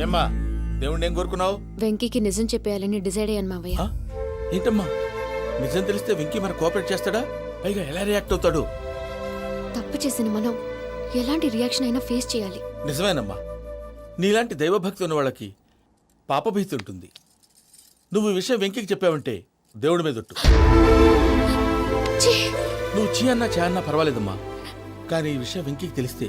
ఏమ్మా దేవుణ్ణి ఏం కోరుకున్నావు? వెంకీకి నిజం చెప్పేయాలని డిసైడ్ అయ్యాను మావయ్య. ఏంటమ్మా నిజం తెలిస్తే వెంకీ మన కోఆపరేట్ చేస్తాడా? పైగా ఎలా రియాక్ట్ అవుతాడు? తప్పు చేసిన మనం ఎలాంటి రియాక్షన్ అయినా ఫేస్ చేయాలి. నిజమేనమ్మా, నీలాంటి దైవభక్తి ఉన్న వాళ్ళకి పాపభీతి ఉంటుంది. నువ్వు ఈ విషయం వెంకీకి చెప్పావంటే దేవుడి మీద ఒట్టు. నువ్వు చీ అన్నా చే అన్నా పర్వాలేదమ్మా, కానీ ఈ విషయం వెంకీకి తెలిస్తే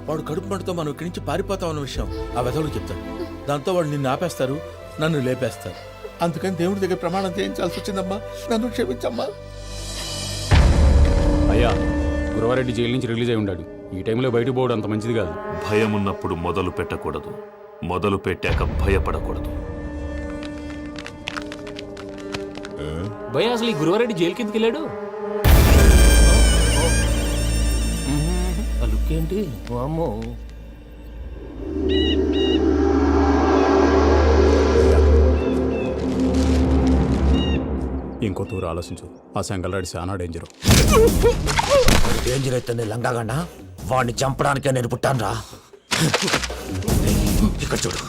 వాడు కడుపు మంటతో మనం ఇక్కడి నుంచి పారిపోతామన్న విషయం ఆ వెధవుడు చెప్తాడు. దాంతో వాడు నిన్ను ఆపేస్తారు, నన్ను లేపేస్తారు. అందుకని దేవుడి దగ్గర ప్రమాణం చేయించాల్సి వచ్చిందమ్మా, నన్ను క్షమించమ్మా. అయ్యా, గురవారెడ్డి జైలు నుంచి రిలీజ్ అయి ఉన్నాడు. ఈ టైంలో బయటకు పోవడం అంత మంచిది కాదు. భయం ఉన్నప్పుడు మొదలు పెట్టకూడదు, మొదలు పెట్టాక భయపడకూడదు. భయ అసలు ఈ గురువారెడ్డి జైలు కిందకి వెళ్ళాడు. ఆ లుక్ ఏంటి? అమ్మో, ఇంకో తూరు ఆలోచించు. ఆ సంగల్రాడి చాలా డేంజరు. డేంజర్ అయితే లంగాగన్నా వాడిని చంపడానికే నేను పుట్టానురా. ఇక్కడ చూడు,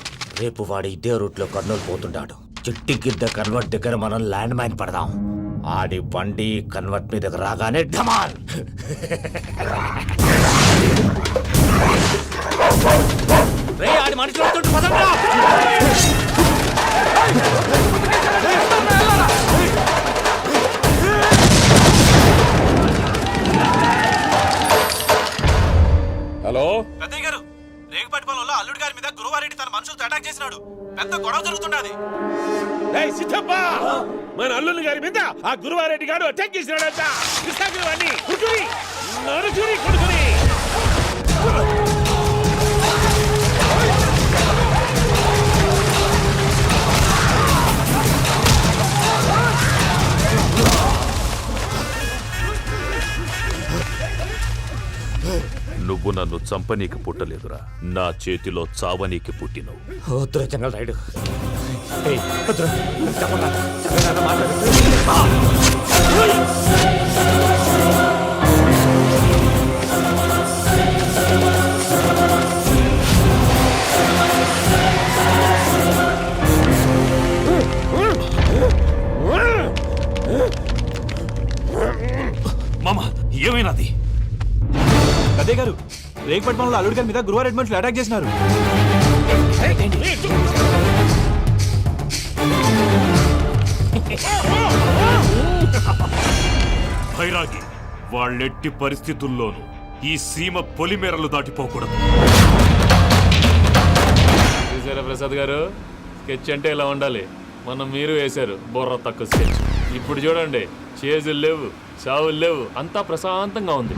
రేపు వాడు ఇదే రూట్ లో కర్నూలు పోతుంటాడు. చిట్టి గిద్ద కన్వర్ట్ దగ్గర మనం ల్యాండ్ మైన్ పడదాం. ఆడి బండి కన్వర్ట్ మీ దగ్గర రాగానే ఢమాల్. ఆడి మనుషులు వస్తుంటే పదండ్రా. హలో పెద్దయ్య గారు, రేగుపాటి పొలంలో అల్లుడి గారి మీద గురువారెడ్డి తన మనుషులతో అటాక్ చేసినాడు. పెద్ద గొడవ జరుగుతున్నది. మన అల్లుడి గారి మీద ఆ గురువారెడ్డి గారు అటాక్ చేసినాడంట. కృష్ణాగిరి నడుచుని కొడుకుని. నువ్వు నన్ను చంపనీకి పుట్టలేదురా, నా చేతిలో చావనీకి పుట్టినవు. జంగల్ రైడ్. మామ, ఏమైనాది? అదే గారు, రేగుపాటి పొలంలో అల్లుడి గారి మీద గురువారెడ్డి మనుషులు అటాక్ చేసినారు. భైరాగి, వాళ్ళెట్టి పరిస్థితుల్లోనూ ఈ సీమ పొలిమేరలు దాటిపోకూడదు. చూసారా ప్రసాద్ గారు, స్కెచ్ అంటే ఇలా ఉండాలి. మనం మీరు వేశారు బుర్ర తక్కువ స్కెచ్. ఇప్పుడు చూడండి, చేజులు లేవు, చావులు లేవు, అంతా ప్రశాంతంగా ఉంది.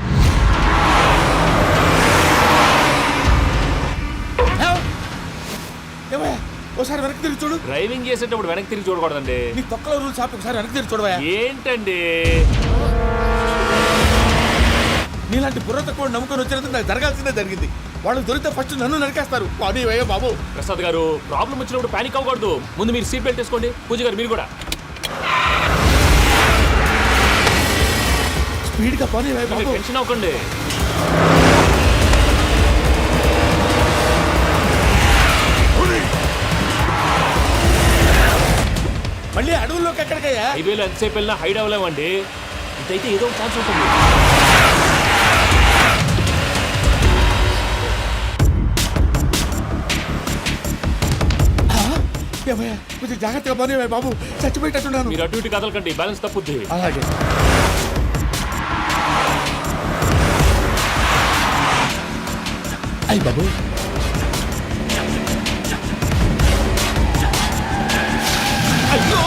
ఒకసారి వెనక్కి తిరిగి చూడు. డ్రైవింగ్ చేసేటప్పుడు వెనక్కి తిరిగి చూడకూడదండి. నీ తొక్కలో రూల్స్ ఆపి ఒకసారి వెనక్కి తిరిగి చూడవా. ఏంటండి నీలాంటి బుర్ర తక్కువ నమ్ముకొని వచ్చినందుకు నాకు జరగాల్సిందే జరిగింది. వాళ్ళు దొరికితే ఫస్ట్ నన్ను నరికేస్తారు. అది అయ్యో బాబు. ప్రసాద్ గారు, ప్రాబ్లం వచ్చినప్పుడు పానిక్ అవ్వకూడదు. ముందు మీరు సీట్ బెల్ట్ వేసుకోండి. పూజ గారు మీరు కూడా స్పీడ్గా పని బాబు. టెన్షన్ అవ్వకండి. మళ్ళీ అడవుల్లోకి ఎక్కడికయ్యా? హైవేలో ఎంతసేపు వెళ్ళినా హైడ్ అవ్వలేమండి. ఇదైతే ఏదో ఒక ఛాన్స్ ఉంటుంది. కొంచెం జాగ్రత్తగా పని బాబు, చచ్చిపోయేటట్టున్నాను. మీరు అటు ఇటు కదలకండి, బ్యాలెన్స్ తప్పుద్ది. అలాగే. అయ్యి బాబు, అయ్యో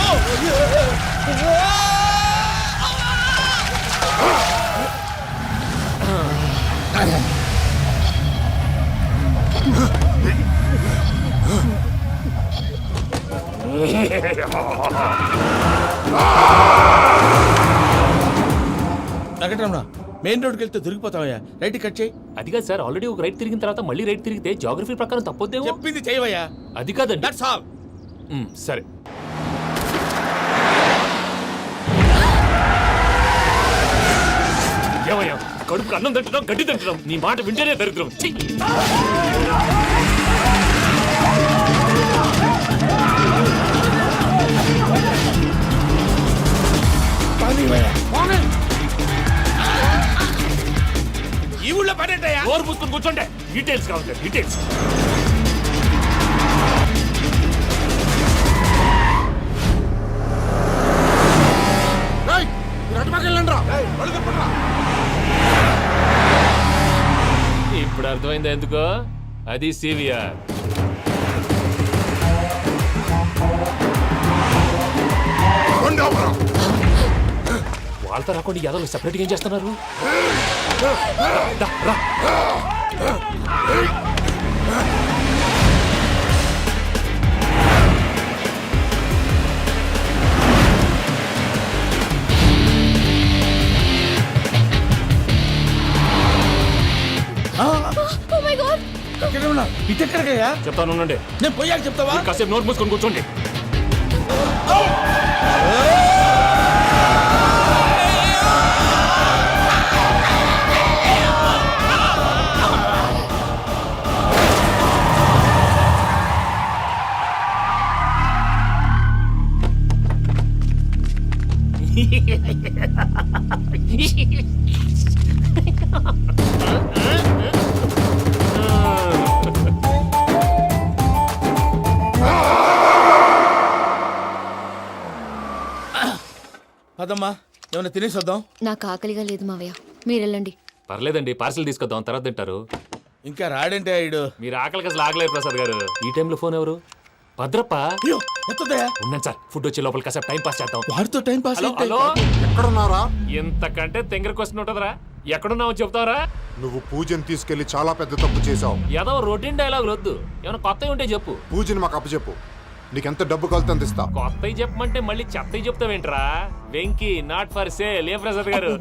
వెంకటరమణ, మెయిన్ రోడ్కి వెళ్తే దొరికిపోతావయ్యా. రైట్ కట్ చేయి. అది కాదు సార్, ఆల్రెడీ ఒక రైట్ తిరిగిన తర్వాత మళ్ళీ రైట్ తిరిగితే జాగ్రఫీ ప్రకారం తప్పొద్దేమో. చెప్పింది చేయవయ్యా. అది కాదండి. That's all. సరే. ఏమయ్యా, కడుపుకి అన్నం తింటున్నాం, గడ్డి తింటున్నాం. నీ మాట వింటేనే దరిద్రం. మూసుకొని కూర్చోండి. డీటెయిల్స్ కావాలి, డీటెయిల్స్. ఇప్పుడు అర్థమైంది ఎందుకో. అది సివిఆర్. వాళ్ళతో రాకుండా యాదవ్ సెపరేట్గా ఏం చేస్తున్నారు? దా, రా. ఎక్కడ ఉన్నా? ఇటు ఎక్కడికయ్యా? చెప్తాను ఉండండి. నేను పోయాక చెప్తావా? కాసేపు నోట్ మూసుకొని కూర్చోండి. పదమ్మా, ఏమైనా తినేసి వద్దాం. నాకు ఆకలిగా లేదు మావయ్య, మీరు వెళ్ళండి. పర్లేదండి, పార్సిల్ తీసుకొద్దాం, తర్వాత తింటారు. ఇంకా రాడంటే ఆయుడు. మీరు ఆకలికి అసలు ఆగలేదు ప్రసాద్ గారు. ఈ టైంలో ఫోన్ ఎవరు? భద్రప్ప. అయ్యో ఎత్తదయా? ఉన్నాను సార్, ఫుడ్ వచ్చే లోపల కాసేపు టైం పాస్ చేద్దాం. వాడితో టైం పాస్ హలో అయితే హలో, ఎక్కడున్నారా? ఇంతకంటే తెంగర క్వశ్చన్ ఉంటుందిరా. ఎక్కడున్నావు చెప్తావరా? నువ్వు పూజని తీసుకెళ్లి చాలా పెద్ద తప్పు చేశావు. ఏదో రొటీన్ డైలాగ్ వద్దు, ఏమైనా కొత్తవి ఉంటే చెప్పు. పూజని మాకు అప్పచెప్పు. నీకెంత డబ్బు కలితే అంత ఇస్తా. కొత్తవి చెప్పమంటే మళ్ళీ చెత్తవి చెప్తావేంట్రా? Venky not for sale. ఏ ప్రసాద్ గారు?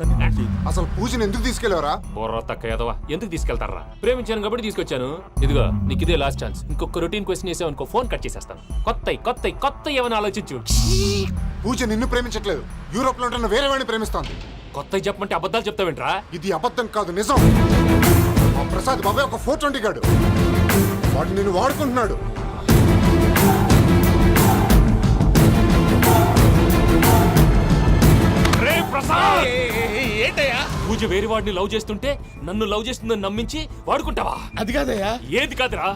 అసలు పూజని ఎందుకు తీసుకెళ్లేవరా? బుర్ర తక్క ఏదవా, ఎందుకు తీసుకెళ్తారా? ప్రేమించాను కాబట్టి తీసుకొచ్చాను. ఇదిగో నీకు ఇదే లాస్ట్ ఛాన్స్. ఇంకొక రొటీన్ క్వశ్చన్ చేసావు అనుకో, ఫోన్ కట్ చేసేస్తాను. కొత్త ఏమైనా ఆలోచించు. పూజ నిన్ను ప్రేమించట్లేదు, యూరోప్ లో ఉంటున్న వేరే వాడిని ప్రేమిస్తాంది. కొత్తవి చెప్పమంటే అబద్ధాలు చెప్తావేంట్రా? ఇది అబద్ధం కాదు, నిజం. మా ప్రసాద్ బాబాయ్ ఒక 420 గాడు. వాడు నిన్ను వాడుకుంటున్నాడు. రే ప్రసాద్, ఏంటయ్యా? పూజ వేరే వాడిని లవ్ చేస్తుంటే నన్ను లవ్ చేస్తుందని నమ్మించి వాడుకుంటావా? అది కాదయ్యా. ఏది కాదురా,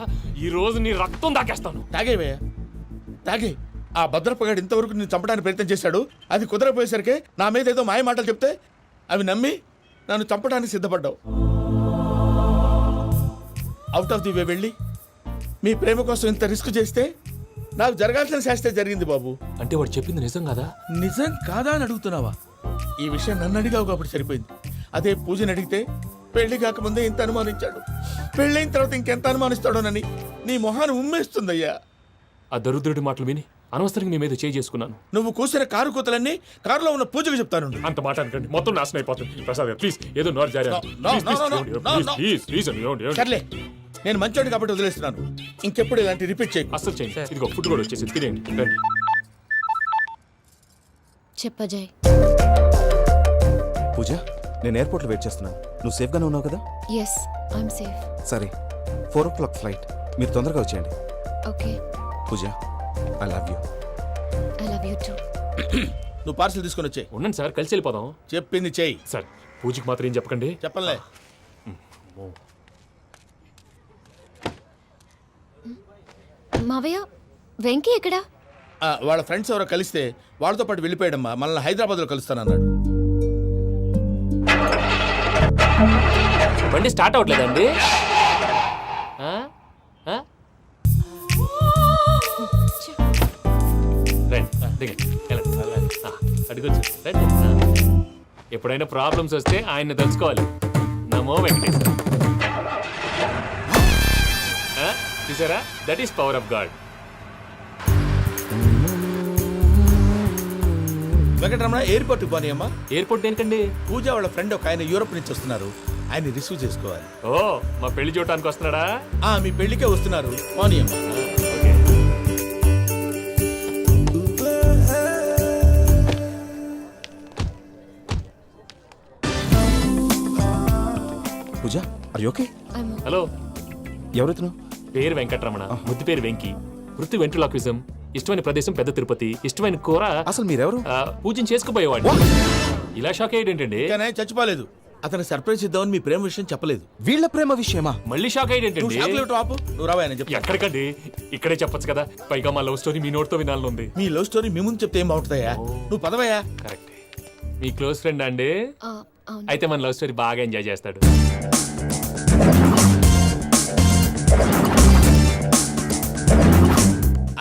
ఈ రోజు నీ రక్తం దాకేస్తాను. తాగేవయ్యా, తాగే. ఆ భద్రపగాడు ఇంతవరకు నేను చంపడానికి ప్రయత్నం చేశాడు. అది కుదరపోయేసరికి నా మీద ఏదో మాయ మాటలు చెప్తే అవి నమ్మి నన్ను చంపడానికి సిద్ధపడ్డావు. అవుట్ ఆఫ్ ది వే వెళ్ళి మీ ప్రేమ కోసం ఇంత రిస్క్ చేస్తే నాకు జరగాల్సిన శాస్త్రే జరిగింది బాబు. అంటే వాడు చెప్పింది నిజం కదా? నిజం కాదా అని అడుగుతున్నావా? ఈ విషయం నన్ను అడిగావు కాబట్టి సరిపోయింది. అదే పూజని అడిగితే పెళ్లి కాకముందే ఇంత అనుమానించాడు, పెళ్ళైన తర్వాత ఇంకెంత అనుమానిస్తాడోనని నీ మొహాన్ని ఉమ్మేస్తుందయ్యా. ఆ దరిద్రుడి మాటలు విని అనవసరంగా మీ మీద చేయి చేసుకున్నాను. నువ్వు కూసిన కారు కూతలన్నీ కారులో ఉన్న పూజకు చెప్తాను. అంత మాట అనకండి, మొత్తం నాశనం అయిపోతుంది. ప్రసాద్ గారు ప్లీజ్, ఏదో నోరు జారీ. సర్లే, నేను మంచోడి కాబట్టి వదిలేస్తున్నాను. ఇంకెప్పుడు ఇలాంటి రిపీట్ చేయకు. అస్సలు చేయండి. ఇదిగో ఫుడ్ కూడా వచ్చేసి తినేయండి, రండి. చెప్పజాయ్. పూజ, నేను ఎయిర్పోర్ట్లో వెయిట్ చేస్తున్నాను. నువ్వు సేఫ్గానే ఉన్నావు కదా? Yes, I'm safe. సరే, 4 o'clock ఫ్లైట్. మీరు తొందరగా వచ్చేయండి. Okay. Pooja, I love you. I love you too. నువ్వు పార్సల్ తీసుకొని వచ్చే. ఉండండి సార్, కలిసి వెళ్ళిపోదాం. చెప్పింది చెయ్యి. సార్, పూజకి మాత్రం ఏం చెప్పకండి. చెప్పలే. మావయ్య, వెంకీ ఎక్కడా? వాళ్ళ ఫ్రెండ్స్ ఎవరో కలిస్తే వాళ్ళతో పాటు వెళ్ళిపోయాడమ్మా. మనల్ని హైదరాబాద్లో కలుస్తానన్నాడు. బండి స్టార్ట్ అవ్వట్లేదండి. అడిగొచ్చు. ఎప్పుడైనా ప్రాబ్లమ్స్ వస్తే ఆయన్ని తెలుసుకోవాలి. నమో వెంకటేశ్వర. చూసారా, that is power of God. Venkataramana, ఎయిర్పోర్ట్కి పోనీ అమ్మా. ఎయిర్పోర్ట్ ఏంటండి? పూజ వాళ్ళ ఫ్రెండ్ ఒక ఆయన యూరోప్ నుంచి వస్తున్నారు. ఆయన రిసీవ్ చేసుకోవాలి. ఓ, మా పెళ్లి చూడటానికి వస్తున్నాడా? మీ పెళ్లికే వస్తున్నారు. పోనీ అమ్మా. Okay. Pooja, are you okay? Hello, ఎవరైతును? పేరు వెంకటరమణ, ముద్దు పేరు వెంకీ, వృత్తి వెంట్రులాక్విజం, ఇష్టమైన ప్రదేశం పెద్ద తిరుపతి, ఇష్టమైన కూర. అసలు మీరెవరు? పూజను చేసుకుపోయేవాడు. ఇలా షాక్ అయ్యేటండి. కానీ చచ్చిపోలేదు. అతను సర్ప్రైజ్ ఇద్దామని మీ ప్రేమ విషయం చెప్పలేదు. వీళ్ళ ప్రేమ విషయమా? మళ్ళీ షాక్ నువ్వు అయ్యేటండి. చాక్లెట్ ఆపు, నువ్వు రావా అని చెప్పి. ఎక్కడికండి? ఇక్కడే చెప్పొచ్చు కదా. పైగా మా లవ్ స్టోరీ మీ నోటితో వినాలని ఉంది. మీ లవ్ స్టోరీ మీ ముందు చెప్తే ఏం బాగుంటుందయ్యా? నువ్వు పదవయ్యా. కరెక్ట్. మీ క్లోజ్ ఫ్రెండ్ అండి? ఆ, అవును. అయితే మన లవ్ స్టోరీ బాగా ఎంజాయ్ చేస్తాడు.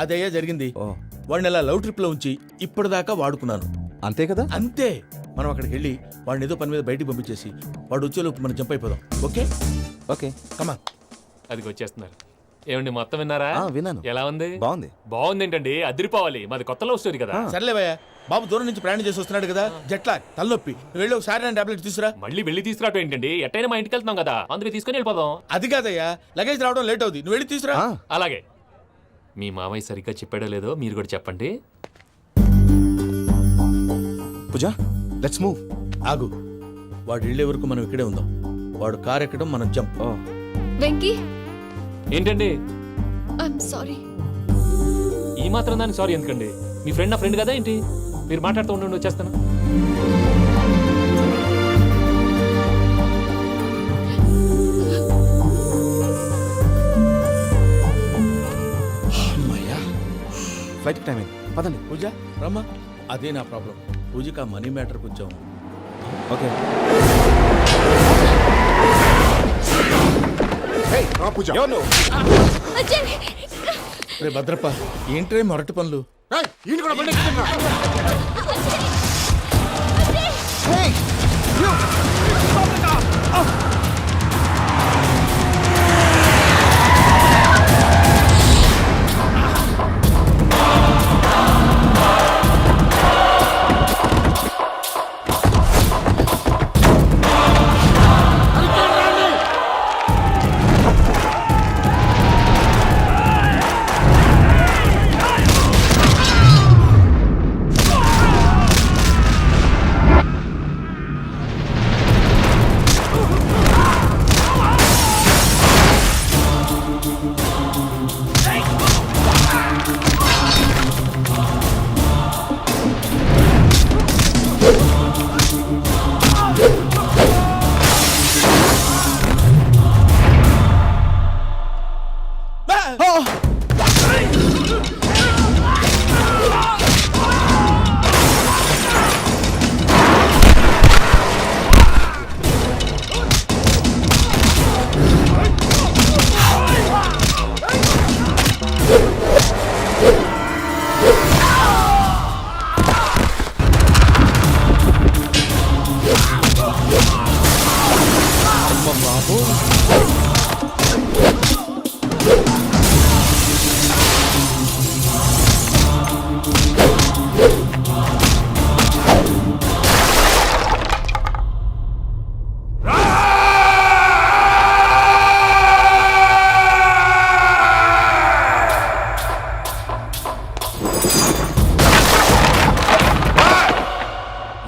అదయ్యా జరిగింది. ఓ. వాడిని అలా లవ్ ట్రిప్ లో ఉంచి ఇప్పటిదాకా వాడుకున్నాను. అంతే కదా? అంతే. మనం అక్కడికి వెళ్ళి వాడిని ఏదో పని మీద బయటికి పంపించేసి వాడు వచ్చేలోపు మనం జంప్ అయిపోదాం. Okay okay. కమా. అది వచ్చేస్తున్నారు. ఏమండి మొత్తం విన్నారా? విన్నాను. ఎలా ఉంది? బాగుంది. బాగుంది ఏంటండి? అదిరిపోవాలి. మాది కొత్త లవ్ స్టోరీ కదా. సర్లేవయ్యా, బాబు దూరం నుంచి ప్రయాణం చేసి వస్తున్నాడు కదా, జట్లా తలనొప్పి. నువ్వు వెళ్ళి ఒకసారి నా టాబ్లెట్ తీసుకురా. మళ్ళీ వెళ్ళి తీసుకురావటం ఏంటండి? ఎట్టైనా మా ఇంటికి వెళ్తున్నాం కదా, అందుకే తీసుకొని వెళ్ళిపోదాం. అది కాదయ్యా, లగేజ్ రావడం లేట్ అవుతుంది, నువ్వు వెళ్ళి తీసుకురా. అలాగే. మీ మామయ్య సరిగ్గా చెప్పాడో లేదో మీరు కూడా చెప్పండి. పూజ, లెట్స్ మూవ్. ఆగు, వాడు వెళ్ళే వరకు మనం ఇక్కడే ఉందాం. వాడు కార్ ఎక్కడం, మనం జంప్. వెంకీ, ఏంటండి ఐఎమ్ సారీ. ఈ మాత్రం దానికి సారీ ఎందుకండి? మీ ఫ్రెండ్ నా ఫ్రెండ్ కదా ఏంటి? మీరు మాట్లాడుతూ ఉండండి, వచ్చేస్తాను. ఫ్లైట్ టైం అయింది, పదండి. పూజ రమ్మా. అదే నా ప్రాబ్లం. పూజకి ఆ మనీ మ్యాటర్ కొంచెం. ఓకే. రా పూజ. రే భద్రప్ప, ఏంట్రే మొరటి పనులు? ఏయ్, ఈయన కూడా బండి ఎక్కుతున్నా.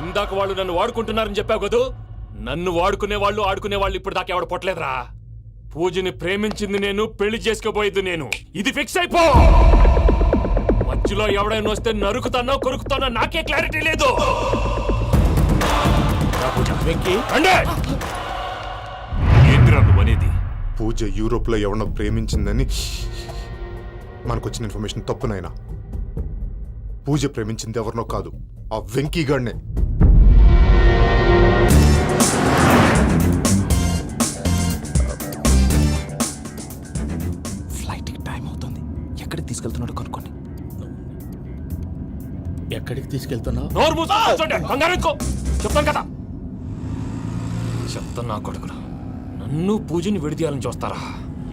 ఇందాక వాళ్ళు నన్ను వాడుకుంటున్నారని చెప్పావు కదూ. నన్ను వాడుకునే వాళ్ళు, ఆడుకునే వాళ్ళు ఇప్పుడు దాకా ఎవడు పొట్టలేదురా. పూజని ప్రేమించింది నేను, పెళ్లి చేసుకోబోయేది నేను. ఇది ఫిక్స్ అయిపో. మధ్యలో ఎవడైనా వస్తే నరుకుతానో కొరుకుతానో నాకే క్లారిటీ లేదు. వెంకీ, ఏంద్రా నువ్వు అనేది? పూజ యూరోప్ లో ఎవరినో ప్రేమించిందని మనకొచ్చిన ఇన్ఫర్మేషన్ తప్పునైనా. పూజ ప్రేమించింది ఎవరినో కాదు, ఆ వెంకీ గాడినే. ఫ్లైట్ టైం అవుతుంది, ఎక్కడికి తీసుకెళ్తున్నాడో కనుక్కోండి. ఎక్కడికి తీసుకెళ్తున్నావు? నోరు మూసుకొని కూర్చోండి. కంగారు ఎందుకు? చెప్తాను కదా. చెప్తాను నా కొడుకును. నన్ను పూజని విడిదీయాలని చూస్తారా?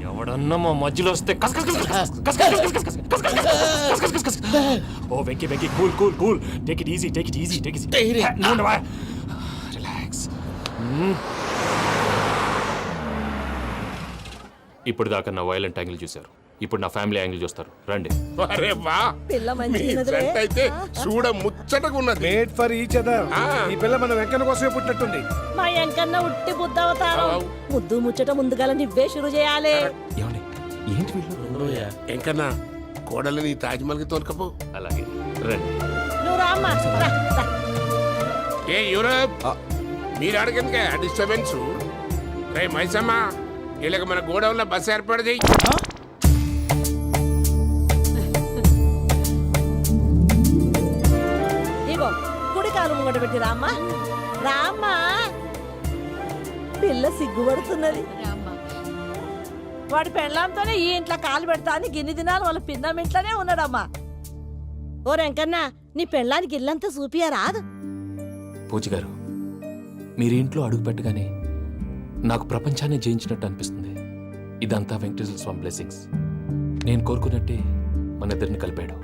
ఎవడన్నా మా మధ్యలో వస్తే కస్ కస్ కస్ కస్ కస్ కస్ కస్ కస్ కస్ కస్ కస్ కస్ కస్. ఓ Venky Venky, cool cool cool. Take it easy, take it easy, take it easy. Relax. ఇప్పుడు దాకా నా వైలెంట్ యాంగిల్ చూశారు, ఇప్పుడు నా ఫ్యామిలీ యాంగిల్ చూస్తారు. రండి. అరే వా, పిల్ల మీ మంచిగున్నదిలే. జంట అయితే చూడ ముచ్చటగా ఉన్నది. Made for each other. ఈ పిల్ల మన వెంకన్న కోసమే పుట్టినట్టుంది. మా ఎంకన్నా ఉట్టి బుద్ధవతారం. ముద్దు ముచ్చట ముందుగాల నువ్వే షురు చేయాలి. ఏమండి, ఏంటి వీళ్ళు? ఎంకన్నా కోడలని తాజ్మహల్కి తోలుకపో. అలాగే రండి. నువ్వు రామ్మా, రా, రా. ఏ యూరప్, మీరు అడగనికే డిస్టర్బెన్స్. రే మైసమ్మ, వీళ్ళకి మన గోడౌన్లో బస్సు ఏర్పాటు చేయి. ఇగో కుడి కాలు ముంగట పెట్టి రామ్మా, రామ్మా. పిల్ల సిగ్గుపడుతున్నది. వాడి పెళ్ళాంతోనే ఈ ఇంట్లో కాలు పెడతా అని గిన్ని దినాలు వాళ్ళ పిన్నం ఇంట్లోనే ఉన్నాడమ్మా. ఓ వెంకన్న, నీ పెళ్ళానికి ఇల్లంతా చూపియా రాదు? పూజ గారు, మీరు ఇంట్లో అడుగు పెట్టగానే నాకు ప్రపంచాన్ని జయించినట్టు అనిపిస్తుంది. ఇదంతా వెంకటేశ్వర స్వామి బ్లెస్సింగ్స్. నేను కోరుకున్నట్టే మన ఇద్దరిని కలిపాడు.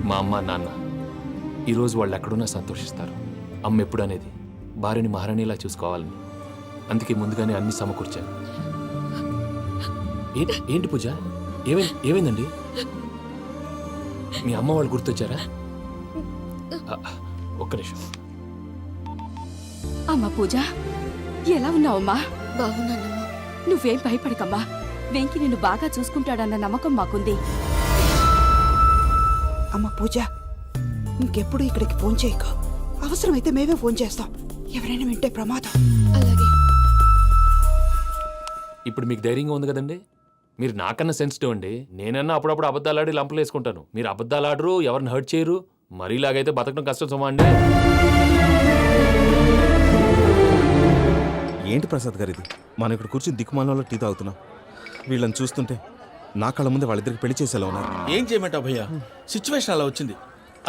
మా అమ్మ నాన్న ఈరోజు వాళ్ళు ఎక్కడున్నా సంతోషిస్తారు. అమ్మ ఎప్పుడు అనేది భార్యని మహారాణిలా చూసుకోవాలని. అందుకే ముందుగానే అన్ని సమకూర్చాను. ఏంటి పూజ, ఏమైందండి? మీ అమ్మ వాళ్ళు గుర్తొచ్చారా? ఒక్క నిమిషం. అమ్మా పూజ, ఎలా ఉన్నావమ్మా? బాగున్నానమ్మా. నువ్వేం భయపడకమ్మా. వెంకి నిన్ను బాగా చూసుకుంటాడన్న నమ్మకం మాకుంది. అమ్మ పూజ, ఇంకెప్పుడు ఇక్కడికి ఫోన్ చేయకు. అవసరమైతే మేమే ఫోన్ చేస్తాం. ఎవరైనా వింటే ప్రమాదం. అలాగే. ఇప్పుడు మీకు ధైర్యంగా ఉంది కదండి. మీరు నాకన్నా సెన్సిటివ్ అండి. నేనన్నా అప్పుడప్పుడు అబద్ధాలాడి లంపలు వేసుకుంటాను. మీరు అబద్ధాలు ఆడరు, ఎవరిని హర్ట్ చేయరు. మరీలాగైతే బతకడం కష్టం సుమా అండి. ఏంటి ప్రసాద్ గారు ఇది? మనం ఇక్కడ కూర్చుని దిక్కుమాలలో టీ తాగుతున్నాం. వీళ్ళని చూస్తుంటే నా కళ్ళ ముందే వాళ్ళిద్దరికి పెళ్లి చేసేలా ఉన్నారు. ఏం చేయమంటావు భయ్యా, సిచ్యువేషన్ అలా వచ్చింది.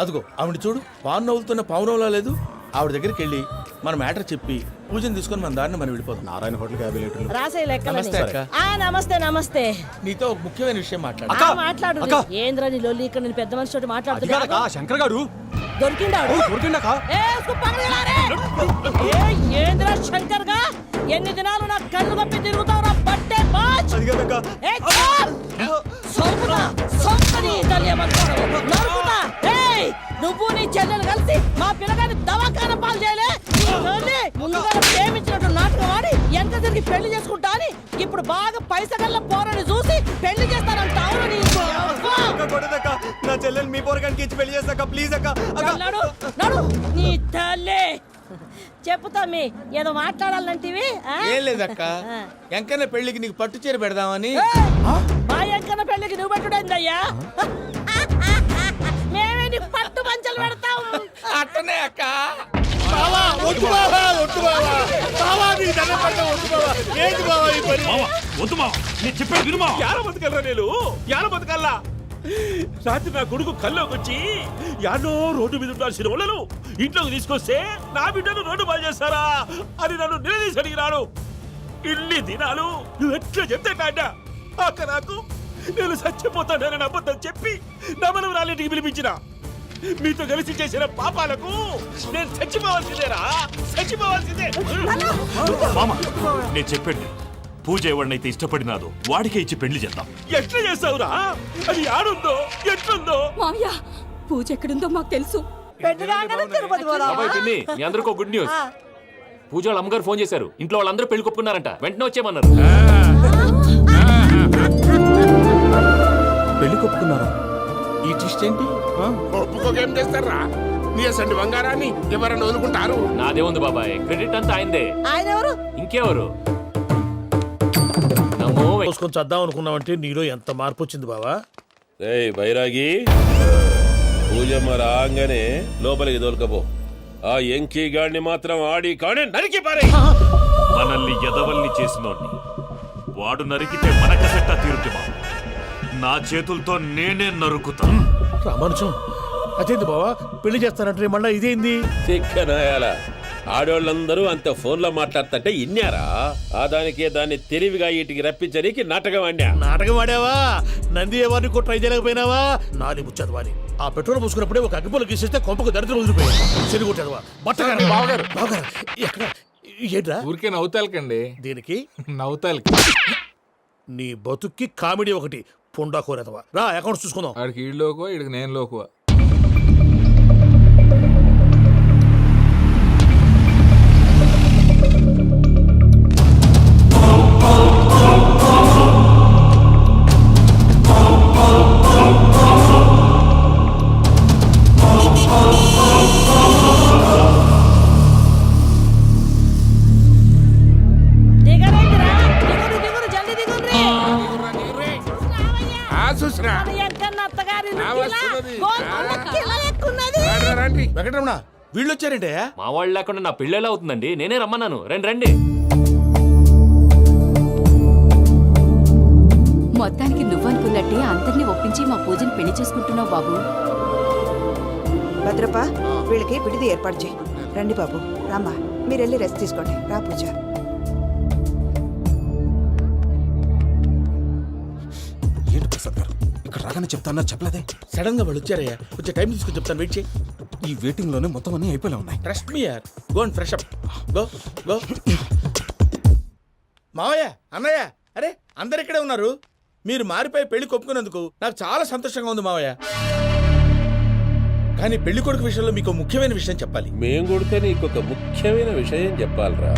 అదిగో ఆవిడ చూడు, పాను నవ్వులుతున్న పావునవ్వులా లేదు. ఆవిడ దగ్గరికి వెళ్ళి మన మ్యాటర్ చెప్పి పూజను తీసుకొని మన దారిని మనం వెళ్ళిపోతాం. నారాయణ హోటల్ 50 లీటర్లు. రాసే లెక్క. నమస్తే అక్క. నమస్తే నమస్తే. నీతో ఒక ముఖ్యమైన విషయం మాట్లాడు. మాట్లాడు. ఏంద్రా నీ లొల్లి? ఇక్కడ నేను పెద్ద మనిషితో మాట్లాడుతున్నా. శంకర్ గారు దొరికిండాడు. ఏంద్రా శంకర్ గా? ఎన్ని దినాలు నా కళ్ళు కప్పి తిరుగుతావురా బట్టే బాచ్? నువ్వు నీ చెల్లెలు కలిసి మా పిల్లగాని దవాఖాన పాలు చేయలే. ముందుగా ప్రేమించినట్టు నాటకం ఆడి ఎంత తిరిగి పెళ్లి చేసుకుంటా అని ఇప్పుడు బాగా పైసగల్ల పోరని చూసి పెళ్లి చేస్తానంటావు. నా చెల్లెలు మీ పోరగానికి ఇచ్చి పెళ్లి చేస్తాక ప్లీజ్ అక్క. నడు నీ తల్లి. చెప్పుతా మీ ఏదో మాట్లాడాలంటివి. ఏం లేదక్క, ఎంకన్న పెళ్లికి నీకు పట్టు చీర పెడదామని. మా ఎంకన్న పెళ్లికి నువ్వు పెట్టుడేందయ్యా? మేమే నీకు పట్టు పంచలు పెడతాం. అట్టనే అక్క. రాత్రి నా కొడుకు కల్లోకి వచ్చి యాడో రోడ్డు మీద ఉండాల్సిన వాళ్ళను ఇంట్లోకి తీసుకొస్తే నా బిడ్డను రోడ్డు బాగా చేస్తారా అని నన్ను నిలదీసి అడిగినాడు. ఇన్ని దినాలు నువ్వు ఎట్లా చెప్తే కాడ్డా అక్క నాకు నేను చచ్చిపోతానని అబద్ధం చెప్పి నా మనవరాలింటికి పిలిపించిన. మీతో కలిసి చేసిన పాపాలకు నేను చచ్చిపోవాల్సిందేరా, చచ్చిపోవాల్సిందే. మామ, నేను చెప్పండి, పూజ ఎవరినైతే ఇష్టపడినాదో వాడికే ఇచ్చి పెళ్లి చేద్దాం. ఎట్లా చేస్తావురా? అది ఆడుందో ఎట్లుందో? మామయ్య, పూజ ఎక్కడుందో మాకు తెలుసు. మీ అందరికీ గుడ్ న్యూస్. పూజ వాళ్ళ అమ్మగారు ఫోన్ చేశారు. ఇంట్లో వాళ్ళందరూ పెళ్లి కొప్పుకున్నారంట. వెంటనే వచ్చేయమన్నారు. పెళ్లి కొప్పుకున్నారా? ఈ ట్విస్ట్ ఏంటి? ఒప్పుకోకేం చేస్తారా? నీ అసంటి బంగారాన్ని ఎవరైనా వదులుకుంటారు? నాదే ఉంది బాబాయ్, క్రెడిట్ అంతా ఆయనదే. ఆయన ఎవరు? ఇంకెవరు? చూసుకొని చద్దాం అనుకున్నావంటే నీలో ఎంత మార్పు వచ్చింది బావా. రేయ్ బైరాగి, పూజమ్మ రాగానే లోపలికి దొరకపో. ఆ ఎంకీ గాడిని మాత్రం ఆడి కానీ నరికి పారే. మనల్ని ఎదవల్ని చేసినోడ్ని వాడు నరికితే మనకసట్ట తీరుతుమా? నా చేతులతో నేనే నరుకుతా. రామానుజం, అదేంది బావా పెళ్లి చేస్తానంటే మళ్ళా ఇదేంది? చిక్కనాయాల ఆడోళ్ళందరూ అంత ఫోన్లో మాట్లాడుతుంటే ఇన్నారా? ఆ దానికే దాన్ని తెలివిగా వీటికి రప్పించడానికి నాటకం ఆడా. నాటకం ఆడావా? నంది ఎవరిని కూడా ట్రై చేయలేకపోయినావా? నాది ముచ్చదవా అని ఆ పెట్రోల్ పోసుకున్నప్పుడే ఒక అగ్గిపోలు గీసేస్తే కొంపకు దరిద్రం వదిలిపోయాయి. చెరుగుంటదవా బట్టగారు బావగారు బావగారు ఎక్కడ ఏంట్రా? ఊరికే నవ్వుతాలకండి. దీనికి నవ్వుతాలకి నీ బతుక్కి కామెడీ ఒకటి పుండా కోరేదవా. రా అకౌంట్స్ చూసుకుందాం. ఆడికి ఈడు లోకువా, ఈడికి నేను లోకువా. వెంకటరమణ వీళ్ళు వచ్చారంటే మా వాళ్ళు లేకుండా నా పెళ్ళి ఎలా అవుతుందండి? నేనే రమ్మన్నాను. రండి రండి. మొత్తానికి నువ్వనుకున్నట్టే అందరినీ ఒప్పించి మా పూజని పెళ్లి చేసుకుంటున్నావు బాబు. భద్రప్ప వీళ్ళకి విడిది ఏర్పాటు చేయి. రండి బాబు, రామ్మా మీరు వెళ్ళి రెస్ట్ తీసుకోండి. రా పూజ. ఏంటి ప్రసాద్ గారు ఇక్కడ రాగానే చెప్తానా చెప్పలేదే? సడన్ గా వాళ్ళు వచ్చారయ్యా, కొంచెం టైం తీసుకుని చెప్తాను, వెయిట్ చేయి. ఈ వెయిటింగ్ లోనే మొత్తం అన్ని అయిపోయినా ఉన్నాయి. ట్రస్ట్ మీ యార్, go and fresh up. Go go. మావయ్య, అన్నయ్య, అరే అందరు ఇక్కడే ఉన్నారు. మీరు మారిపోయి పెళ్లి కొప్పుకున్నందుకు నాకు చాలా సంతోషంగా ఉంది మావయ్య. కానీ పెళ్లి కొడుకు విషయంలో మీకు ముఖ్యమైన విషయం చెప్పాలి. మేం కొడితే నీకొక ముఖ్యమైన విషయం చెప్పాలరా.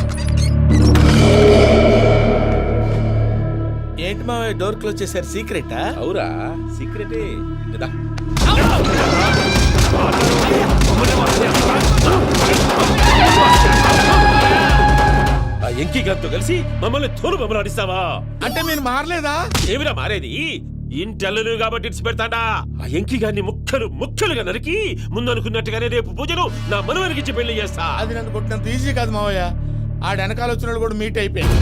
ఏంటి మావయ్య డోర్ క్లోజ్ చేశారు? సీక్రెటా? అవురా, సీక్రెటే. కదా ఆ ఎంకి గారితో కలిసి మమ్మల్ని తోలు బొమ్మలాడిస్తావా? అంటే మీరు మారలేదా? ఏమిరా మారేది? ఇంటల్లు కాబట్టి ఇడిచి పెడతాడా? ఆ ఎంకి గారిని ముక్కలుగా నరికి ముందు అనుకున్నట్టుగానే రేపు పూజను నా మనవరికిచ్చి పెళ్లి చేస్తా. అది నన్ను కొట్టినంత ఈజీ కాదు మావయ్య. ఆడ వెనకాల వచ్చిన కూడా మీట్ అయిపోయింది.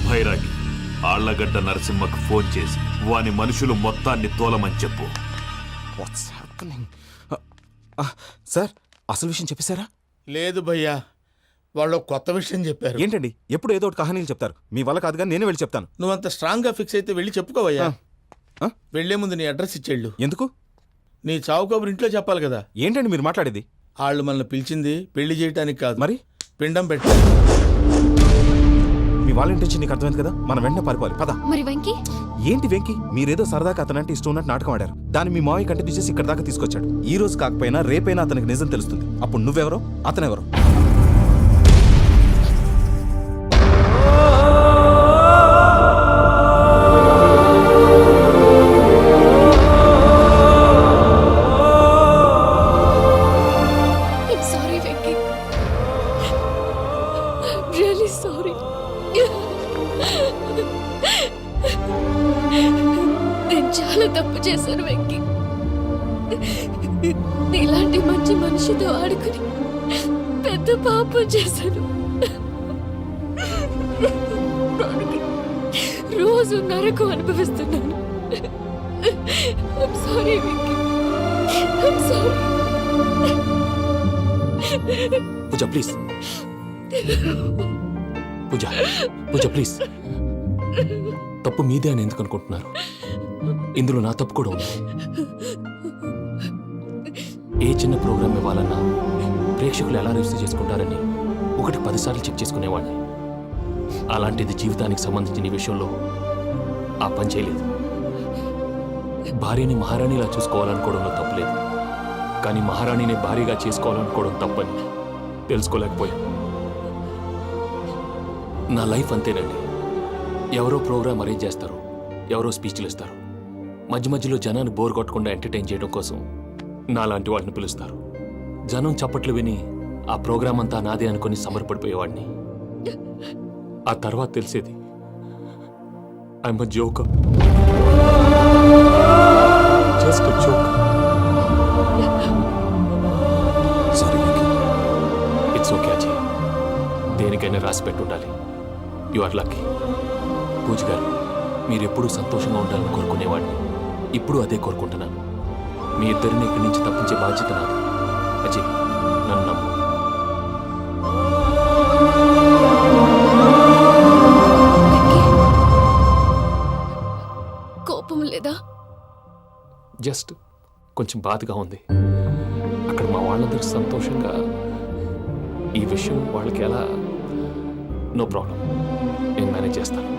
భైరాగి ఆళ్లగడ్డ నరసింహకు ఫోన్ చేసి వాని మనుషులు మొత్తాన్ని తోలమని చెప్పు. సార్ అసలు విషయం చెప్పేశారా? లేదు భయ్యా, వాళ్ళు కొత్త విషయం చెప్పారు. ఏంటండి ఎప్పుడు ఏదో ఒకటి కహానీలు చెప్తారు. మీ వల్ల కాదు కానీ నేనే వెళ్ళి చెప్తాను. నువ్వంత స్ట్రాంగ్ గా ఫిక్స్ అయితే వెళ్ళి చెప్పుకోవయ్యా. వెళ్లే ముందు నీ అడ్రస్ ఇచ్చేళ్ళు. ఎందుకు? నీ చావు కబురు ఇంట్లో చెప్పాలి కదా. ఏంటండి మీరు మాట్లాడేది? వాళ్ళు మనల్ని పిలిచింది పెళ్లి చేయడానికి కాదు, మరి పిండం పెట్టాలి. మీ వాళ్ళ ఇంటి నీకు అర్థమైంది కదా, మనం వెంటనే పారిపోవాలి. పద. మరి వెంకీ? ఏంటి వెంకీ? మీరేదో సరదాగా అతనంటే ఇష్టం ఉన్నట్టు నాటకం ఆడారు. దాన్ని మీ మావయ్య కంటిన్యూ చేసి ఇక్కడ దాకా తీసుకొచ్చాడు. ఈ రోజు కాకపోయినా రేపైనా అతనికి నిజం తెలుస్తుంది. అప్పుడు నువ్వెవరో అతనెవరో. Sorry Venky, really sorry. నేను చాలా తప్పు చేశాను వెంకీ. ఇలాంటి మంచి మనిషితో ఆడుకుని పెద్ద పాపం చేశాను. రోజు నరకం అనుభవిస్తున్నాను. Sorry Venky, sorry. Pooja please. Pooja please. తప్పు మీదే అని ఎందుకు అనుకుంటున్నారు? ఇందులో నా తప్పు కూడా ఉంది. ఏ చిన్న ప్రోగ్రామ్ ఇవ్వాలన్నా ప్రేక్షకులు ఎలా రిసీవ్ చేసుకుంటారని 1-10 సార్లు చెక్ చేసుకునేవాడిని. అలాంటిది జీవితానికి సంబంధించిన ఈ విషయంలో ఆ పని చేయలేదు. భార్యని మహారాణిలా చూసుకోవాలనుకోవడంలో తప్పులేదు, కానీ మహారాణిని భార్యగా చేసుకోవాలనుకోవడం తప్పని తెలుసుకోలేకపోయాను. నా లైఫ్ అంతేనండి. ఎవరో ప్రోగ్రామ్ అరేంజ్ చేస్తారు, ఎవరో స్పీచ్లు ఇస్తారు. మధ్య మధ్యలో జనాన్ని బోర్ కొట్టకుండా ఎంటర్టైన్ చేయడం కోసం నాలాంటి వాళ్ళని పిలుస్తారు. జనం చప్పట్లు విని ఆ ప్రోగ్రామ్ అంతా నాదే అనుకుని సమరపడిపోయేవాడిని. ఆ తర్వాత తెలిసేది I'm a joker, just a joker. Sorry Venky. It's okay Ajay, దేనికైనా రాసి పెట్టుండాలి. You are lucky. పూజ గారు, మీరు ఎప్పుడూ సంతోషంగా ఉండాలని కోరుకునేవాడిని. ఇప్పుడు అదే కోరుకుంటున్నాను. మీ ఇద్దరిని ఇక్కడి నుంచి తప్పించే బాధ్యత నాది. అజయ్, నన్ను నమ్ము. కోపం లేదా? జస్ట్ కొంచెం బాధగా ఉంది. అక్కడ మా వాళ్ళందరూ సంతోషంగా ఈ విషయం వాళ్ళకి ఎలా. నో ప్రాబ్లం, నేను మేనేజ్ చేస్తాను.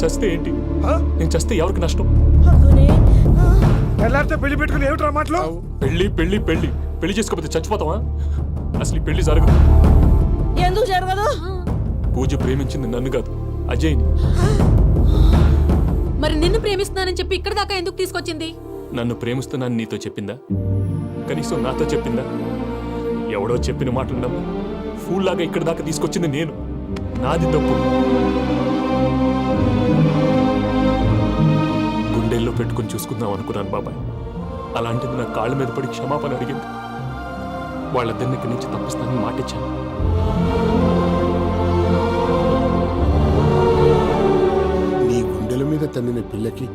చస్తే ఏంటి? నేను చస్తే ఎవరికి నష్టం? పెళ్లి పెట్టుకుని ఏమిట్రా మాటలు? పెళ్లి పెళ్లి పెళ్లి పెళ్లి చేసుకోకపోతే చచ్చిపోతావా? అసలు ఈ పెళ్లి జరగదు. ఎందుకు జరగదు? పూజ ప్రేమించింది నన్ను కాదు, అజయ్ని. మరి నిన్ను ప్రేమిస్తున్నానని చెప్పి ఇక్కడ దాకా ఎందుకు తీసుకొచ్చింది? నన్ను ప్రేమిస్తున్నాను నీతో చెప్పిందా? కనీసం నాతో చెప్పిందా? ఎవడో చెప్పిన మాటలు నమ్మి ఫూల్లాగా ఇక్కడి దాకా తీసుకొచ్చింది నేను. నాది తప్పు. గుండెల్లో పెట్టుకుని చూసుకుందాం అనుకున్నాను బాబాయ్. అలాంటిది నా కాళ్ళ మీద పడి క్షమాపణ అడిగింది. వాళ్ళిద్దరిని ఇక్కడి నుంచి తప్పిస్తానని మాటిచ్చాను. నీ గుండెల మీద తన్నిన పిల్లకి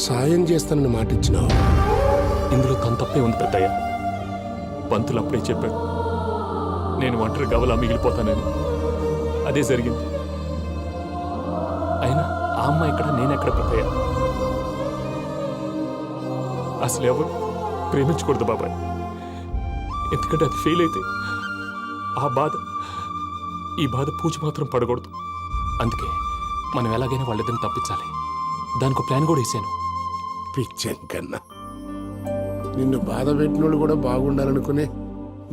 సాయం చేస్తానని మాటిచ్చినావు. ఇందులో తన తప్పే ఉంది పెద్దయ్య. పంతులు అప్పుడే చెప్పాడు నేను ఒంటరి గవలా మిగిలిపోతానని. అదే జరిగింది. అయినా ఆ అమ్మాయి ఎక్కడ, నేనెక్కడ పెద్దయ్య? అసలు ఎవరు ప్రేమించకూడదు బాబాయ్. ఎందుకంటే అది ఫెయిల్ అయితే ఈ బాధ పూజ మాత్రం పడకూడదు. అందుకే మనం ఎలాగైనా వాళ్ళిద్దరిని తప్పించాలి. దానికి ప్లాన్ కూడా వేసాను. పిచ్చంకన్నా నిన్ను బాధ పెట్టినోళ్ళు కూడా బాగుండాలనుకునే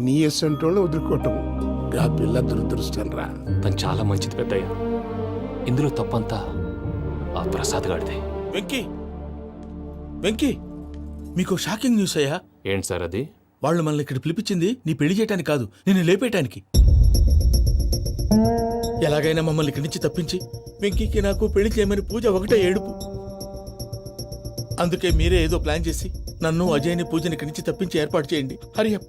నీ ఎస్సంటోళ్ళు వదులుకోవటం ఆ పిల్ల దురదృష్టం రా. తను చాలా మంచిది పెద్దయ్య. ఇందులో తప్పంతా ఆ ప్రసాద్ గాడిదే. వెంకీ వెంకీ, మీకు షాకింగ్ న్యూస్ అయ్యా. ఏంటి సార్ అది? వాళ్ళు మనల్ని ఇక్కడ పిలిపించింది నీ పెళ్లి చేయటానికి కాదు, నిన్ను లేపేయటానికి. ఎలాగైనా మమ్మల్ని ఇక్కడి నుంచి తప్పించి వెంకీకి నాకు పెళ్లి చేయమని పూజ ఒకటే ఏడుపు. అందుకే మీరే ఏదో ప్లాన్ చేసి నన్ను అజయ్ని పూజని ఇక్కడి నుంచి తప్పించి ఏర్పాటు చేయండి. హరియప్,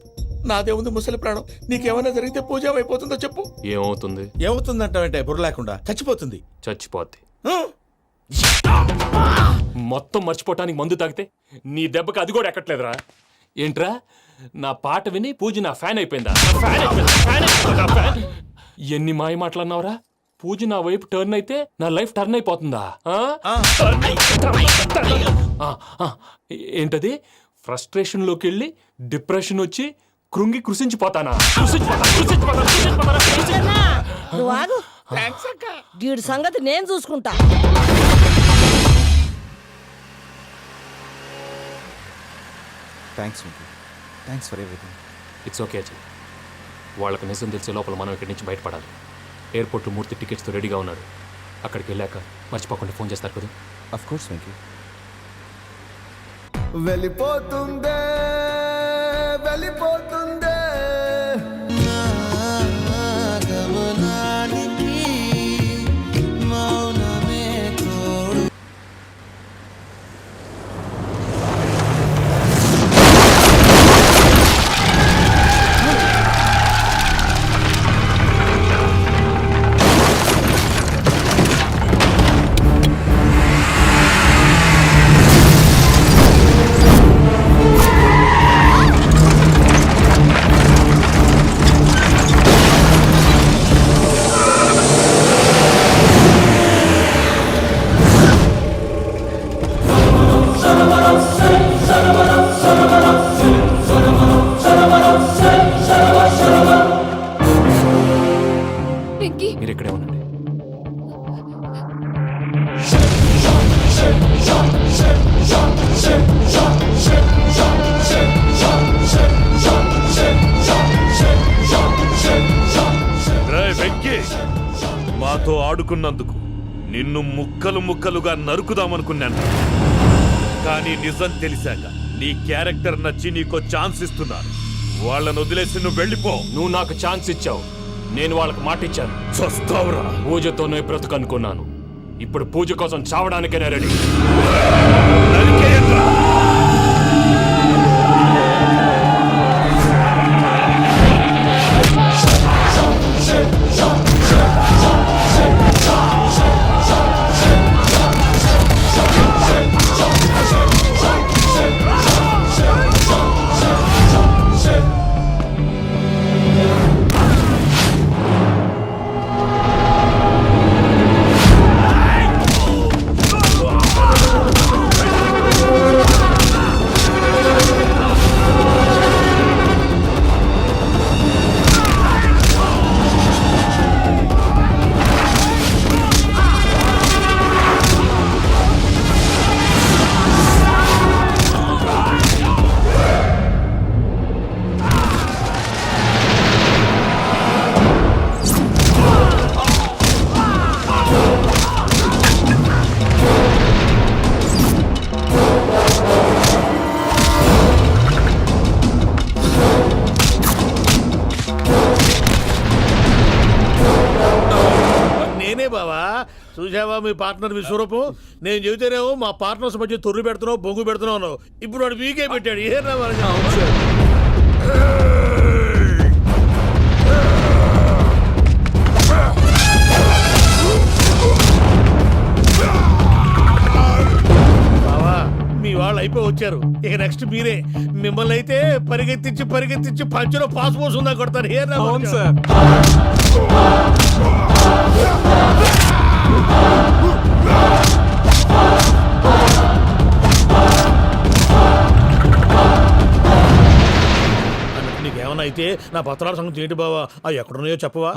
నాదే ఉంది ముసలి ప్రాణం. నీకేమైనా జరిగితే పూజ అయిపోతుందో చెప్పు. ఏమవుతుంది? ఏమవుతుందంటావంటే బుర్ర లేకుండా చచ్చిపోతుంది. చచ్చిపోద్ది. మొత్తం మర్చిపోవటానికి మందు తాగితే నీ దెబ్బకి అది కూడా ఎక్కట్లేదురా. ఏంట్రా, నా పాట విని పూజ నా ఫ్యాన్ అయిపోయిందా? ఎన్ని మాయ మాటలన్నావురా? పూజ నా వైపు టర్న్ అయితే నా లైఫ్ టర్న్ అయిపోతుందా? ఏంటది? ఫ్రస్ట్రేషన్ లోకి వెళ్ళి డిప్రెషన్ వచ్చి కృంగి కృషించిపోతానా? నువ్వు ఆగు. వీడి సంగతి నేను చూసుకుంటా. Thanks Venky, thanks for everything. It's okay Ajay. వాళ్ళకి నిజం తెలిసే లోపల మనం ఇక్కడి నుంచి బయటపడాలి. ఎయిర్పోర్ట్లో మూర్తి టికెట్స్తో రెడీగా ఉన్నాడు. అక్కడికి వెళ్ళాక మర్చిపోకుండా ఫోన్ చేస్తారు కదా. Of course Venky. వెళ్ళిపోతుందే వెళ్ళిపోతుందే గమనానికి మౌనమే తోడు. మీరు ఇక్కడే ఉండండి. రేయ్ వెంకీ, మాతో ఆడుకున్నందుకు నిన్ను ముక్కలు ముక్కలుగా నరుకుదామనుకున్నాను. కానీ నిజం తెలిసాక నీ క్యారెక్టర్ నచ్చి నీకో ఛాన్స్ ఇస్తున్నాను. వాళ్ళను వదిలేసి నువ్వు వెళ్ళిపో. నువ్వు నాకు ఛాన్స్ ఇచ్చావు, నేను వాళ్ళకి మాట ఇచ్చాను. చస్తావురా. పూజతోనే బ్రతుకనుకున్నాను. ఇప్పుడు పూజ కోసం చావడానికైనా రెడీ. చూసావా మీ పార్ట్నర్ విశ్వరూపం? నేను చెబితేనేమో మా పార్ట్నర్స్ మధ్య తొర్రు పెడుతున్నావు, బొంగు పెడుతున్నావు అన్నావు. ఇప్పుడు వాడు వీకే పెట్టాడు. ఏ బావా, మీ వాళ్ళు అయిపోయి వచ్చారు. ఇక నెక్స్ట్ మీరే. మిమ్మల్ని అయితే పరిగెత్తించి పంచులో పాస్ పోసుందా కొడతారు. ఏ సార్ నీకేమన్నా అయితే నా పత్రాల సంగతి ఏంటి బావా? అవి ఎక్కడున్నాయో చెప్పవా?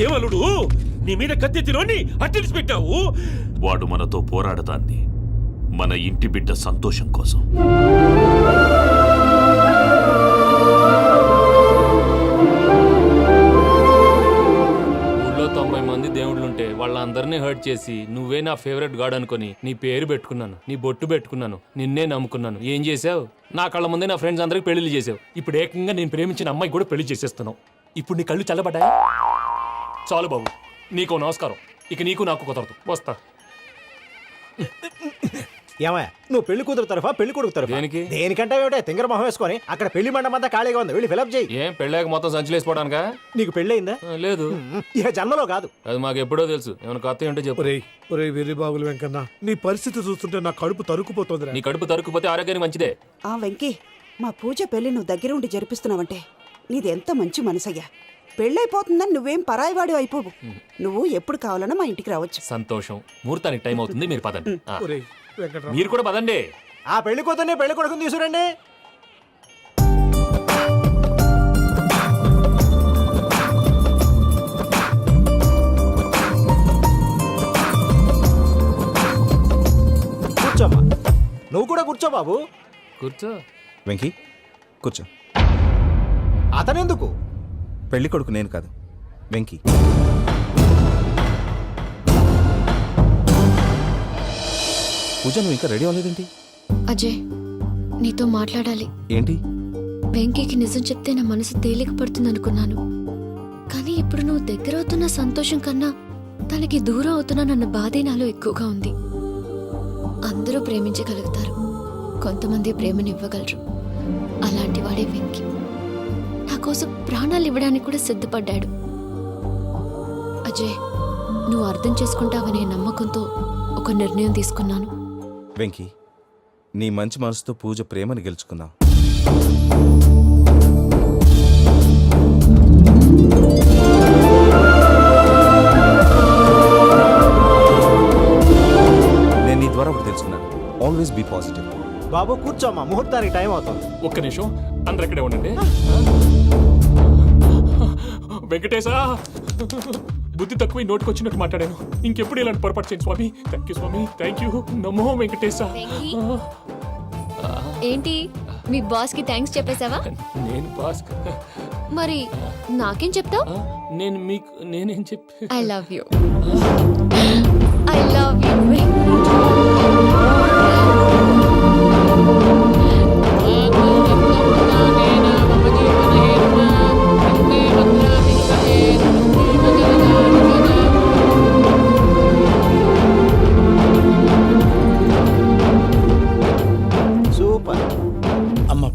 ఏమలుడు, నీ మీద కత్తెత్తిలోని అట్టెలిసి పెట్టావు. వాడు మనతో పోరాడతాంది మన ఇంటి బిడ్డ సంతోషం కోసం. ఊళ్ళో 90 మంది దేవుళ్ళుంటే వాళ్ళందరినీ హర్ట్ చేసి నువ్వే నా ఫేవరెట్ గాడ్ అనుకుని నీ పేరు పెట్టుకున్నాను, నీ బొట్టు పెట్టుకున్నాను, నిన్నే నమ్ముకున్నాను. ఏం చేసావు? నా కళ్ళ ముందే నా ఫ్రెండ్స్ అందరికి పెళ్లి చేసావు. ఇప్పుడు ఏకంగా నేను ప్రేమించిన అమ్మాయి కూడా పెళ్లి చేసేస్తున్నావు. ఇప్పుడు నీ కళ్ళు చల్లబడ్డాయి. చాలు బాబు, నీకు నమస్కారం. ఇక నీకు నాకు కుదరదు. వస్తా. ఏమయ్య, నువ్వు పెళ్లి కూతురు తరఫా పెళ్లి కొడుకు తరఫా? దేనికి? దేనికంటే ఏమిటే తింగర మొహం వేసుకొని అక్కడ పెళ్లి మండపం అంతా ఖాళీగా ఉంది, వెళ్ళి ఫిలప్ చేయి. ఏం పెళ్ళాక మొత్తం సంచలేసిపోవడానికా? నీకు పెళ్ళయిందా? లేదు. ఇక జన్మలో కాదు. అది మాకు ఎప్పుడో తెలుసు. ఏమైనా కొత్త ఉంటే చెప్పు. ఒరే వెర్రి బాబులు వెంకన్న, నీ పరిస్థితి చూస్తుంటే నా కడుపు తరుక్కుపోతుంది. నీ కడుపు తరుక్కుపోతే ఆరోగ్యానికి మంచిదే. ఆ వెంకీ, మా పూజ పెళ్లి నువ్వు దగ్గర ఉండి జరిపిస్తున్నావంటే నీది ఎంత మంచి మనసయ్యా. పెళ్ళైపోతుందని నువ్వేం పరాయివాడి అయిపోవు. నువ్వు ఎప్పుడు కావాలన్నా మా ఇంటికి రావచ్చు. సంతోషం. ముహూర్తానికి టైం అవుతుంది, మీరు పదండి. మీరు కూడా పదండి. ఆ పెళ్లి కూతుర్ని పెళ్లి కొడుకుని తీసుకురండి. కూర్చోమ్మా. నువ్వు కూడా కూర్చో బాబు. కూర్చో. వెంకీ కూర్చో. అతనెందుకు? పెళ్లి కొడుకు నేను కాదు, వెంకీ. పూజ, నువ్వు ఇంకా రెడీ అవ్వలేదేంటి? అజయ్, నీతో మాట్లాడాలి. ఏంటి? వెంకీకి నిజం చెప్తే నా మనసు తేలిక పడుతుంది అనుకున్నాను. కానీ ఇప్పుడు నువ్వు దగ్గర అవుతున్న సంతోషం కన్నా తనకి దూరం అవుతున్నానన్న బాధే నాలో ఎక్కువగా ఉంది. అందరూ ప్రేమించగలుగుతారు, కొంతమంది ప్రేమనివ్వగలరు. అలాంటి వాడే వెంకీ. నా కోసం ప్రాణాలు ఇవ్వడానికి కూడా సిద్ధపడ్డాడు. అజయ్, నువ్వు అర్థం చేసుకుంటావనే నమ్మకంతో ఒక నిర్ణయం తీసుకున్నాను. వెంకీ, నీ మంచి మనసుతో పూజ ప్రేమని గెలుచుకుందాం. నేను నీ ద్వారా ఒకటి తెలుసుకున్నాను. Always be positive. బాబు కూర్చోమ్మా, ముహూర్తానికి టైం అవుతుంది. ఒక్క నిమిషం, అందరు ఇక్కడే ఉండండి. వెంకటేశా, బుద్ధి తక్కువ నోటికి వచ్చినట్టు మాట్లాడాను. ఇంకెప్పుడు ఇలాంటి పొరపాటు చేయండి స్వామి. థ్యాంక్ యూ స్వామి, థ్యాంక్ యూ. నమో వెంకటేశ. ఏంటి, మీ బాస్ కి థ్యాంక్స్ చెప్పేశావా? నేను బాస్? మరి నాకేం చెప్తావు? నేను మీకు నేనేం చెప్పి? I love you. I love you.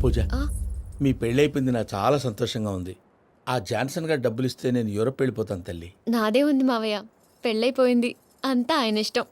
Pooja, మీ పెళ్ళైపోయింది, నాకు చాలా సంతోషంగా ఉంది. ఆ జాన్సన్ గారు డబ్బులు ఇస్తే నేను యూరోప్ వెళ్ళిపోతాను తల్లి. నాదే ఉంది మావయ్య, పెళ్ళైపోయింది, అంతా ఆయన ఇష్టం.